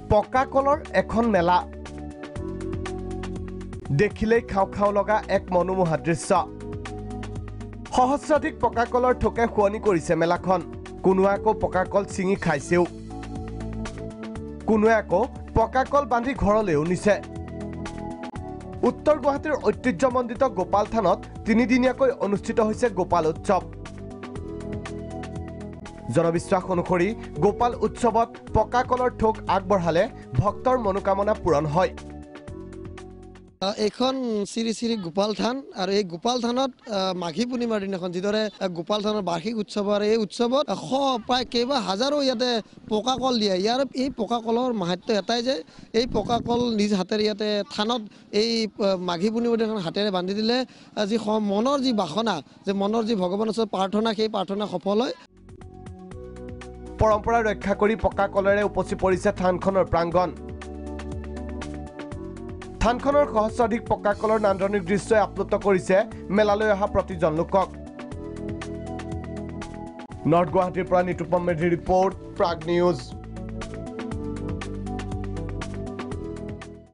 পকা কলৰ এখন মেলা দেখিলেই খাও খাও লগা এক মনোমোহা দৃশ্য সহস্ৰাধিক পকা কলৰ ঠোকে শুৱনি কৰিছে মেলাখন কোনোৱে আকৌ পকা কল ছিঙি খাইছেও কোনোৱে আকৌ পকা কল বান্ধি ঘৰলৈও নিছে উত্তৰ গুৱাহাটীৰ ঐতিহ্যমণ্ডিত গোপাল থানত তিনিদিনীয়াকৈ অনুষ্ঠিত হৈছে গোপাল উৎসৱ জনবিশ্বাস অনুসৰি গোপাল উৎসৱত পকা কলৰ ঠোক আগবঢ়ালে ভক্তৰ মনোকামনা পূৰণ হয় এখন শ্ৰী শ্ৰী গোপাল থান আৰু এই গোপাল থানত মাঘী পূৰ্ণিমাৰ দিনাখন যিদৰে গোপাল থানৰ বাৰ্ষিক উৎসৱ আৰু এই উৎসৱত প্ৰায় কেইবা হাজাৰো ইয়াতে পকা কল দিয়ে ইয়াৰ এই পকা কলৰ মাহাত্য এটাই যে এই পকা কল নিজ হাতেৰে ইয়াতে থানত এই মাঘী পূৰ্ণিমাৰ দিনাখন হাতেৰে বান্ধি দিলে যি মনৰ যি বাসনা যে মনৰ যি ভগৱানৰ ওচৰত প্ৰাৰ্থনা সেই প্ৰাৰ্থনা সফল হয় পৰম্পৰা ৰক্ষা কৰি পকা কলেৰে উপচি পৰিছে থানখনৰ প্ৰাংগণ থানখনৰ সহস্ৰাধিক পকা কলৰ নান্দনিক দৃশ্যই আপ্লুত কৰিছে মেলালৈ অহা প্ৰতিজন লোকক নৰ্থ গুৱাহাটীৰ পৰা নিতুপম মেধিৰ ৰিপৰ্ট প্ৰাগ নিউজ